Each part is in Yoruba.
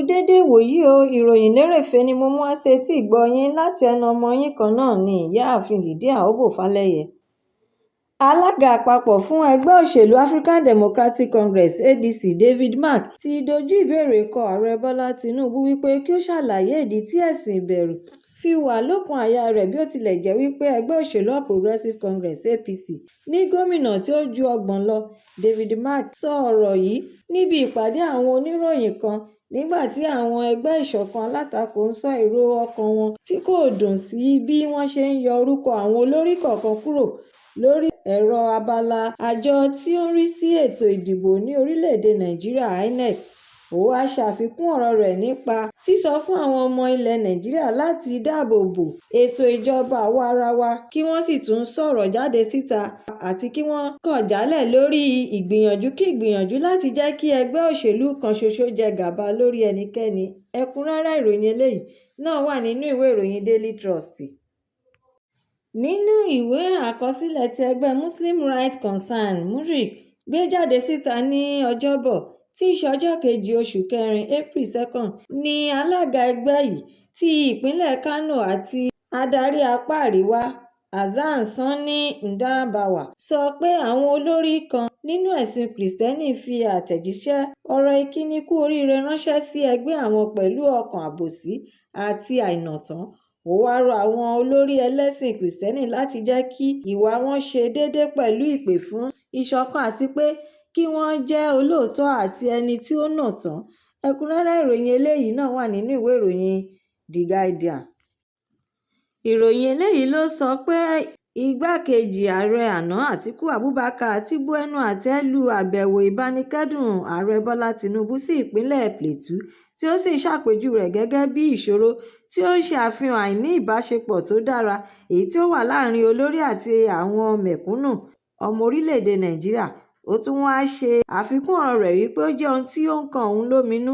déédé wòyí o, ìròyìn lérèfé ni mo mú wá sétí ìgbọ́ yín láti ẹnu ọmọ yín kan náà ní ìyáàfin Lydia Òbó-Fálẹ́yẹ. Alága àpapọ̀ fún ẹgbẹ́ òṣèlú African Democratic Congress (ADC) David Mark ti dojú ìbéèrè kọ Ààrẹ Bọ́lá Tinubu wípé kí ó ṣàlàyé ìdí tí ẹ̀sùn ìbẹ̀rù fi wà lọ́kàn àyà rẹ̀ bí ó tilẹ̀ jẹ́ wípé ẹgbẹ́ òṣèlú All Progressives Congress (APC) ní gómìnà tí ó ju 30 lọ. David Mark sọ ọ̀rọ̀ yìí níbi ìpàdé àwọn oníròyìn kan nígbà tí àwọn ẹgbẹ́ ìṣọ̀kan alátakò ń sọ èrò ọkàn wọn tí kò dùn sí bí wọ́n ṣe ń yọ orúkọ àwọn olórí kọ̀ọ̀kan kúrò lórí ẹ̀rọ abala àjọ tí ó ń rí sí ètò ìdìbò ní orílẹ̀-èdè Nàìjíríà (INEC). Ó wá ṣàfikún ọ̀rọ̀ rẹ̀ nípa sísọ fún àwọn ọmọ ilẹ̀ Nàìjíríà láti dáàbò bo ètò ìjọba àwa-arawa kí wọ́n sì tún sọ̀rọ̀ jáde síta àti kí wọ́n kọ̀ jálẹ̀ lórí ìgbìyànjú láti jẹ́ kí ẹgbẹ́ òṣèlú kan ṣoṣo jẹ gàba lórí ẹnikẹ́ni. Ẹ̀kúnrẹ́rẹ́ ìròyìn eléyìí náà wà nínú ìwé ìròyìn Daily Trust. Nínú ìwé àkọsílẹ̀ tí ẹgbẹ́ Muslim Rights Concern (MURIC) gbé jáde síta ní Ọjọ́bọ̀ tí í ṣe ọjọ́ kejì oṣù kẹrin April 2 ní alága ẹgbẹ́ yìí ti ìpínlẹ̀ Kano àti adarí apá àríwá Hassan Sani Ndabawa sọ pé àwọn olórí kan nínú ẹ̀sìn Kìrìsìtẹ́nì fi àtẹ̀jíṣẹ́ ọ̀rọ̀ ìkíni kú oríire ránṣẹ́ sí ẹgbẹ́ àwọn pẹ̀lú ọkàn àbòsí àti àìnàtán. Ó wá rọ àwọn olórí ẹlẹ́sìn Kìrìsìtẹ́nì láti jẹ́ kí ìwà wọn ṣe déédé pẹ̀lú ìpè fún ìṣọ̀kan àti pé kí wọ́n jẹ́ olóòótọ́ àti ẹni tí ó nà tán. Ẹ̀kúnrẹ́rẹ́ ìròyìn eléyìí náà wà nínú ìwé ìròyìn The Guardian. Ìròyìn eléyìí ló sọ pé igbákejì ààrẹ àná Atiku Abubakar ti bu ẹnu àtẹ́ lu àbẹ̀wò ìbánikẹ́dùn ààrẹ Bọ́lá Tinubu sí ìpínlẹ̀ Plateau tí ó sì ṣàpèjúwe rẹ̀ gẹ́gẹ́ bí ìṣòro tí ó ń ṣe àfihàn àìní ìbáṣepọ̀ tó dára èyí tí ó wà láàrin olórí àti àwọn mẹ̀kúnnù ọmọ orílẹ̀-èdè Nàìjíríà. Ó tún wá ṣe àfikún ọ̀rọ̀ rẹ̀ wípé ó jẹ́ ohun tí ó ń kan òun lóminú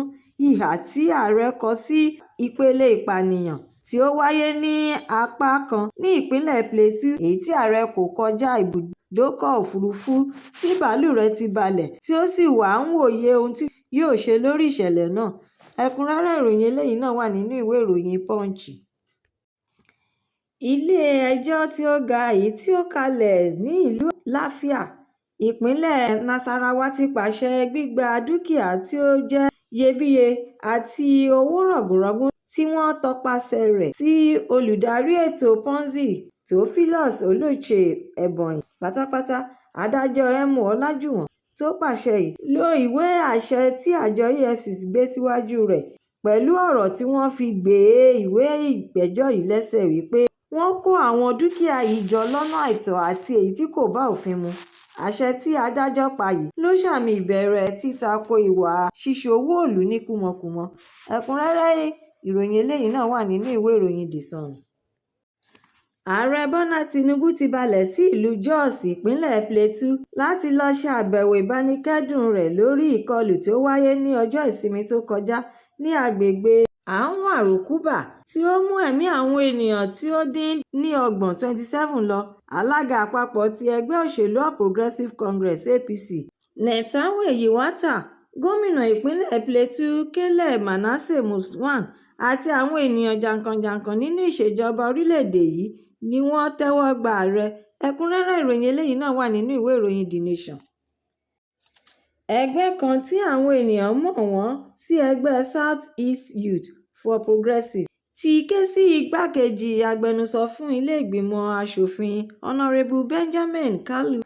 ìhà tí ààrẹ kọ sí ìpele ìpànìyàn tí ó wáyé ní apá kan ní ìpínlẹ̀ Plateau èyí tí ààrẹ kò kọjá ibùdókọ̀ òfurufú tí bàálù rẹ̀ ti balẹ̀ tí ó sì wá ń wòye ohun tí yóò ṣe lórí ìṣẹ̀lẹ̀ náà. Ẹ̀kúnrẹ́rẹ́ ìròyìn eléyìí náà wà nínú ìwé ìròyìn Punch. Ilé-ẹjọ́ tí ó ga èyí tí ó kalẹ̀ ní ìlú Lafia, ìpínlẹ̀ Nasarawa ti pàṣẹ gbígba dúkìá tí ó jẹ́ iyebíye àti owó rọ̀gùnrọ̀gùn tí wọ́n tọpasẹ̀ rẹ̀ sí olùdarí ètò Ponzi Theophilus Oluche Ebonyi pátápátá. Adájọ́ Emo Ọlájúwọ̀n tó pàṣẹ yìí lo ìwé àṣẹ tí àjọ EFCC gbé síwájú rẹ̀ pẹ̀lú ọ̀rọ̀ tí wọ́n fi gbé ìwé ìgbẹ́jọ́ yìí lẹ́sẹ̀ wípé wọ́n kó àwọn dúkìá yìí jọ lọ́nà àìtọ́ àti èyí tí kò bá òfin mu. Àṣẹ tí adájọ́ pa yìí ló ṣàmì ìbẹ̀rẹ̀ títako ìwà ṣíṣe owó ìlú ní kúmọkùmọ. Ẹ̀kúnrẹ́rẹ́ ìròyìn eléyìí náà wà nínú ìwé ìròyìn The Sun. Ààrẹ Bọ́lá Tinubu ti balẹ̀ sí ìlú Jos, ìpínlẹ̀ Plateau láti lọ ṣe àbẹ̀wò ìbánikẹ́dùn rẹ̀ lórí ìkọlù tí ó wáyé ní ọjọ́ ìsinmi tó kọjá ní agbègbè Anwar-Rukuba tí ó mú ẹ̀mí àwọn ènìyàn tí ó dín ní 27 lọ. Alága àpapọ̀ ti ẹgbẹ́ òṣèlú All Progressives Congress (APC) Netawe Yiwata, gómìnà ìpínlẹ̀ Plateau Caleb Manasseh Usman àti àwọn ènìyàn jàǹkàn-jàǹkàn nínú ìṣèjọba orílẹ̀-èdè yìí ni wọ́n tẹ́wọ́ gba ààrẹ. Ẹ̀kúnrẹ́rẹ́ ìròyìn eléyìí náà wà nínú ìwé ìròyìn The Nation. Ẹgbẹ́ kan tí àwọn ènìyàn mọ̀ wọ́n sí ẹgbẹ́ South East Youth for Progressive ti ké sí igbákejì agbẹnusọ fún ilé-ìgbìmọ̀ aṣòfin Honorable Benjamin Kalu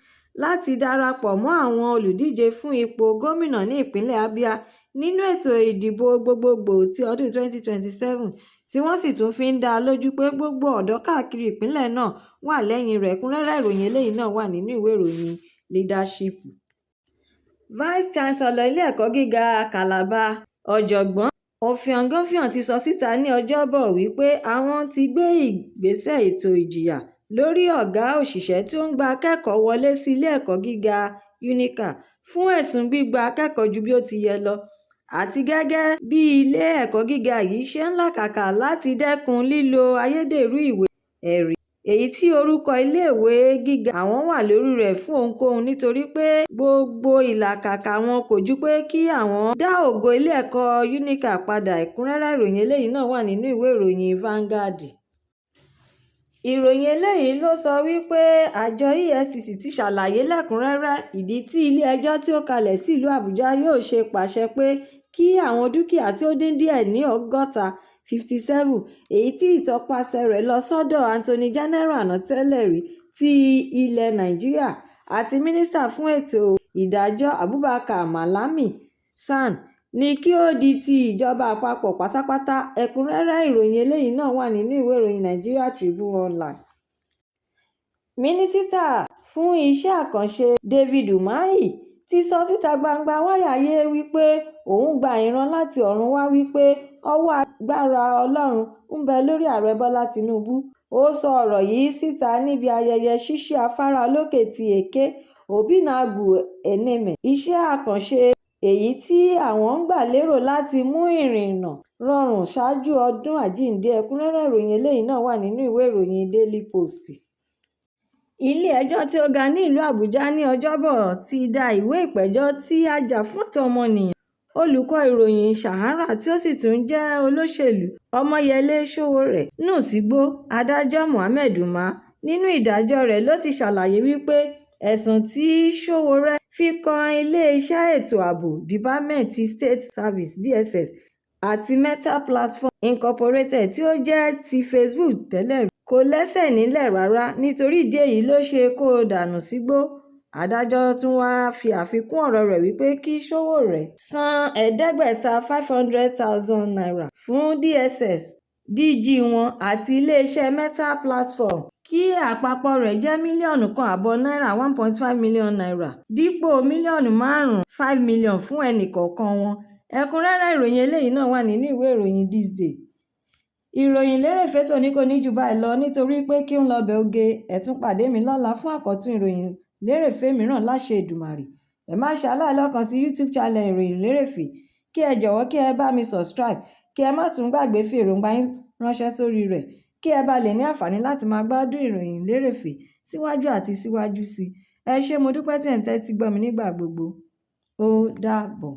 láti darapọ̀ mọ́ àwọn olùdíje fún ipò gómìnà ní ìpínlẹ̀ Abia nínú ètò ìdìbò gbogbogbò ti ọdún 2027 tí wọ́n sì tún fi ń dá lójú pé gbogbo ọ̀dọ́ káàkiri ìpínlẹ̀ náà wà lẹ́yìn rẹ̀. Ẹ̀kúnrẹ́rẹ́ ìròyìn eléyìí náà wà nínú ìwé ìròyìn Leadership. Vice Chancellor ilé ẹ̀kọ́ gíga Calabar Ọ̀jọ̀gbọ́n Ofiang-Ofiang ti sọ síta ní Ọjọ́bọ̀ wípé àwọn ti gbé ìgbésẹ̀ ètò ìjìyà lórí ọ̀gá òṣìṣẹ́ tí ó ń gba akẹ́kọ̀ọ́ wọlé sí ilé ẹ̀kọ́ gíga Unica fún ẹ̀sùn gbígba akẹ́kọ̀ọ́ ju bí ó ti yẹ lọ àti gẹ́gẹ́ bí ilé ẹ̀kọ́ gíga yìí ṣe ń làkàkà láti dẹ́kun lílo ayédèrú ìwé ẹ̀rí èyí tí orúkọ iléèwé gíga àwọn wà lórí rẹ̀ fún ohunkóhun nítorí pé gbogbo ìlàkàkà wọn kò ju pé kí àwọn dá ògo ilé ẹ̀kọ́ Unilag padà. Ẹ̀kúnrẹ́rẹ́ ìròyìn eléyìí náà wà nínú ìwé ìròyìn Vanguard. Ìròyìn eléyìí ló sọ wípé àjọ EFCC ti ṣàlàyé lẹ́kùnrẹ́rẹ́ ìdí tí ilé-ẹjọ́ tí ó kalẹ̀ sí ìlú Àbújá yóò ṣe pàṣẹ pé kí àwọn dúkìá tí ó dín díẹ̀ ní 57 èyí tí ìtọpasẹ̀ rẹ̀ lọ sọ́dọ̀ Attorney General àná tẹ́lẹ̀ rí ti ilẹ̀ Nàìjíríà àti Mínísítà fún ètò ìdájọ́ Abubakar Malami SAN ní kí ó di ti ìjọba àpapọ̀ pátápátá. Ẹ̀kúnrẹ́rẹ́ ìròyìn eléyìí náà wà nínú ìwé ìròyìn Nigeria Tribune Online. Mínísítà fún iṣẹ́ àkànṣe David Umahi ti sọ síta gbangba wáyàyé wípé òun gba ìran láti ọ̀run wá wípé ọwọ́ agbára Ọlọ́run ń bẹ lórí ààrẹ Bọ́lá Tinubu. Ó sọ ọ̀rọ̀ yìí síta níbi ayẹyẹ ṣíṣí afárá olókè ti Eke Obinagwu-Eneme, iṣẹ́ àkànṣe èyí tí àwọn ń gbà lérò láti mú ìrìnnà rọrùn ṣáájú ọdún Àjíǹde. Ẹ̀kúnrẹ́rẹ́ ìròyìn eléyìí náà wà nínú ìwé ìròyìn Daily Post. Ilé-ẹjọ́ tí ó ga ní ìlú Àbújá ní Ọjọ́bọ̀ ti da ìwé ìpẹ̀jọ́ tí ajàfúnẹ̀tọ́ ọmọnìyàn, olùkọ́ ìròyìn Sahara tí ó sì tún jẹ́ olóṣèlú Ọmọyẹlé Sowore nù sígbó. Adájọ́ Mohammed Umar nínú ìdájọ́ rẹ̀ ló ti ṣàlàyé wípé ẹ̀sùn tí Sowore fi kan ilé-iṣẹ́ ètò ààbò Department State Service (DSS) àti Meta Platforms Incorporated tí ó jẹ́ ti Facebook tẹ́lẹ̀ rí kò lẹ́sẹ̀ nílẹ̀ rárá. Nítorí ìdí èyí ló ṣe kó o dànù sígbó. Adájọ́ tún wá fi àfikún ọ̀rọ̀ rẹ̀ wípé kí Sowore san $500,000 fún DSS, DG wọn àti iléeṣẹ́ Meta Platforms kí àpapọ̀ rẹ̀ jẹ́ $1.5 million ($1.5 million) dípò $5 million ($5 million) fún ẹnì kọ̀ọ̀kan wọn. Ẹ̀kúnrẹ́rẹ́ ìròyìn eléyìí náà wà nínú ìwé ìròyìn This Day. Ìròyìn lérèfé tòní kò ní jù báyìí lọ nítorí pé kí n lọ bẹ̀ oge. Ẹ tún pàdé mi lọ́la fún àkọ́tún ìròyìn lérèfé mìíràn láṣẹ Èdùmàrè. Ẹ má ṣe aláìlọ́kan sí YouTube channel ìròyìn lérèfé. Kí ẹ jọ̀wọ́ kí ẹ bá mi subscribe. Kí ẹ má tún gbàgbé fi èròǹgbà yín ránṣẹ́ sórí rẹ̀ kí ẹ bá lè ní àǹfààní láti máa gbádùn ìròyìn lérèfé síwájú àti síwájú sí. Ẹ ṣé mo dúpẹ́ tí ẹ̀ ń tẹ́tí gbọ́ mi nígbà gbogbo. Ó dàbọ̀.